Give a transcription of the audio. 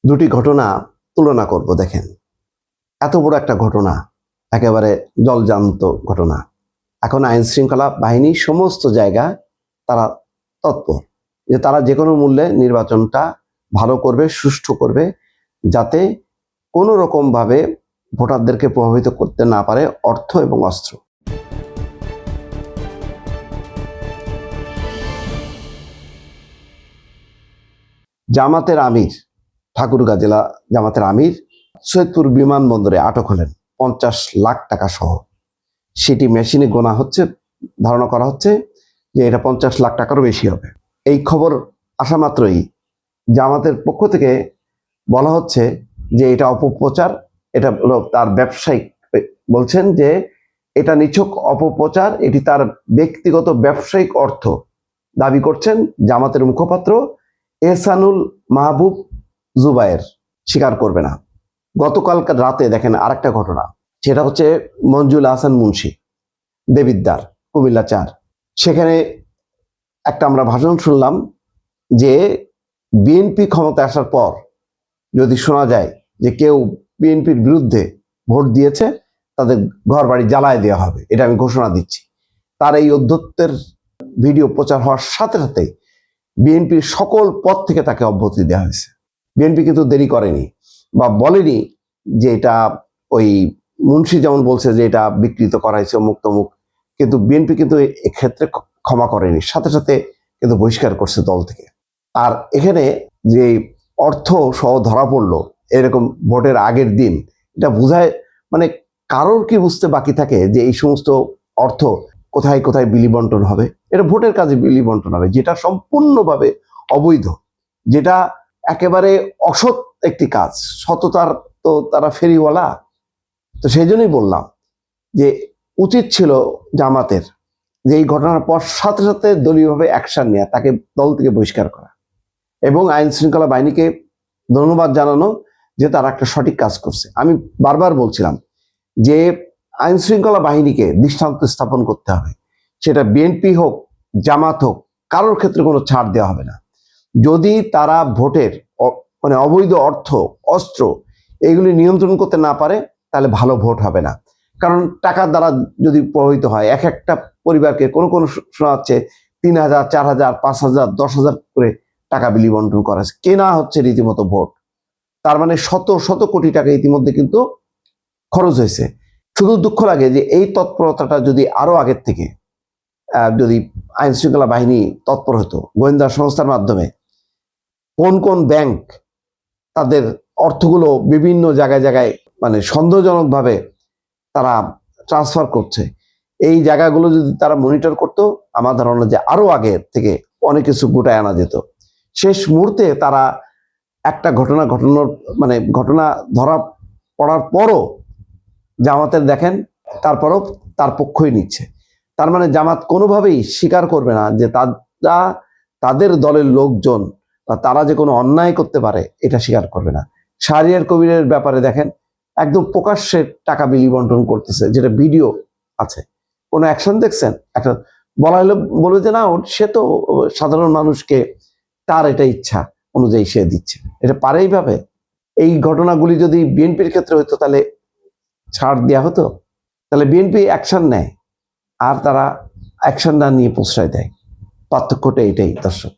দুটি ঘটনা তুলনা করব। দেখেন, এত বড় একটা ঘটনা, একেবারে জলজান্ত ঘটনা। এখন আইন শৃঙ্খলা বাহিনী সমস্ত জায়গায় তারা তৎপর যে তারা যে কোনো মূল্যে নির্বাচনটা ভালো করবে, সুষ্ঠু করবে, যাতে কোনো রকমভাবে ভোটারদেরকে প্রভাবিত করতে না পারে অর্থ এবং অস্ত্র। জামাতের আমির, ঠাকুরগাঁ জেলা জামাতের আমির সৈয়দপুর বিমানবন্দরে আটক হলেন 50 লাখ টাকা সহ। সেটি মেশিনে গোনা হচ্ছে, ধারণা করা হচ্ছে যে এটা 50 লাখ টাকারও বেশি হবে। এই খবর আসা মাত্রই জামাতের পক্ষ থেকে বলা হচ্ছে যে এটা অপপ্রচার, এটা হলো তার ব্যবসায়িক, বলছেন যে এটা নিছক অপপ্রচার, এটি তার ব্যক্তিগত ব্যবসায়িক অর্থ দাবি করছেন জামাতের মুখপাত্র এহসানুল মাহবুব জুবায়ের। স্বীকার করবে না। গতকাল রাতে দেখেন আরেকটা ঘটনা, সেটা হচ্ছে মঞ্জুল আহসান মুন্সি, দেবিদ্বার, কুমিল্লা 4। সেখানে একটা আমরা ভাষণ শুনলাম যে বিএনপি ক্ষমতায় আসার পর যদি শোনা যায় যে কেউ বিএনপির বিরুদ্ধে ভোট দিয়েছে, তাদের ঘর বাড়ি জ্বালায় দেওয়া হবে, এটা আমি ঘোষণা দিচ্ছি। তার এই অধ্যত্বের ভিডিও প্রচার হওয়ার সাথে সাথে বিএনপির সকল পদ থেকে তাকে অব্যাহতি দেওয়া হয়েছে। বিএনপি কিন্তু দেরি করেনি বা বলেনি যে এটা ওই মুন্সি যেমন বলছে যে এটা বিকৃত করা হয়েছে অমুক তমুক, কিন্তু বিএনপি কিন্তু এক্ষেত্রে ক্ষমা করেনি, সাথে সাথে কিন্তু বহিষ্কার করছে দল থেকে। আর এখানে যে অর্থ সহ ধরা পড়লো এরকম ভোটের আগের দিন, এটা বোঝায় মানে কারোর কি বুঝতে বাকি থাকে যে এই সমস্ত অর্থ কোথায় কোথায় বিলি বন্টন হবে। এটা ভোটের কাজে বিলি বন্টন হবে, যেটা সম্পূর্ণভাবে অবৈধ, যেটা একেবারে অসৎ একটি কাজ। সততার তো তারা ফেরিওয়ালা। তো সেই জন্যই বললাম যে উচিত ছিল জামাতের যে এই ঘটনার পর সাথে সাথে দলীয়ভাবে অ্যাকশন নেওয়া, তাকে দল থেকে বহিষ্কার করা এবং আইন শৃঙ্খলা বাহিনীকে ধন্যবাদ জানানো যে তারা একটা সঠিক কাজ করছে। আমি বারবার বলছিলাম যে আইন শৃঙ্খলা বাহিনীকে দৃষ্টান্ত স্থাপন করতে হবে, সেটা বিএনপি হোক, জামাত হোক, কারোর ক্ষেত্রে কোনো ছাড় দেওয়া হবে না। যদি তারা ভোটের মানে অবৈধ অর্থ, অস্ত্র এইগুলি নিয়ন্ত্রণ করতে না পারে, তাহলে ভালো ভোট হবে না। কারণ টাকার দ্বারা যদি প্রভাবিত হয়, এক একটা পরিবারকে কোনো কোনো শোনা যাচ্ছে 3,000, 4,000, 5,000, 10,000 করে টাকা বিলি বন্টন করা হচ্ছে, কেনা হচ্ছে রীতিমতো ভোট। তার মানে শত শত কোটি টাকা ইতিমধ্যে কিন্তু খরচ হয়েছে। শুধু দুঃখ লাগে যে এই তৎপরতাটা যদি আরো আগের থেকে যদি আইন শৃঙ্খলা বাহিনী তৎপর হতো, গোয়েন্দা সংস্থার মাধ্যমে কোন কোন ব্যাংক তাদের অর্থগুলো বিভিন্ন জায়গায় জায়গায় মানে সন্দেহজনকভাবে তারা ট্রান্সফার করছে, এই জায়গাগুলো যদি তারা মনিটর করতো, আমার ধারণা যে আরো আগে থেকে অনেক কিছু গোটায় আনা যেত। শেষ মুহূর্তে তারা একটা ঘটনা ধরা পড়ার পরও জামাতের দেখেন তারপরও তার পক্ষই নিচ্ছে। তার মানে জামাত কোনোভাবেই স্বীকার করবে না যে তাদের দলের লোকজন বা তারা যে কোনো অন্যায় করতে পারে, এটা স্বীকার করবে না। শাহরিয়ার কবিরের ব্যাপারে দেখেন একদম প্রকাশ্যে টাকা বিলি বন্টন করতেছে, যেটা ভিডিও আছে। কোনো অ্যাকশন দেখছেন? একটা বলা হলো বলবে যে না, সে তো সাধারণ মানুষকে তার এটা ইচ্ছা অনুযায়ী সে দিচ্ছে, এটা পারে এইভাবে। এই ঘটনাগুলি যদি বিএনপির ক্ষেত্রে হতো তাহলে ছাড় দেওয়া হতো? তাহলে বিএনপি অ্যাকশন নেয় আর তারা অ্যাকশন না নিয়ে প্রশ্রয় দেয়। পার্থক্যটা এটাই দর্শক।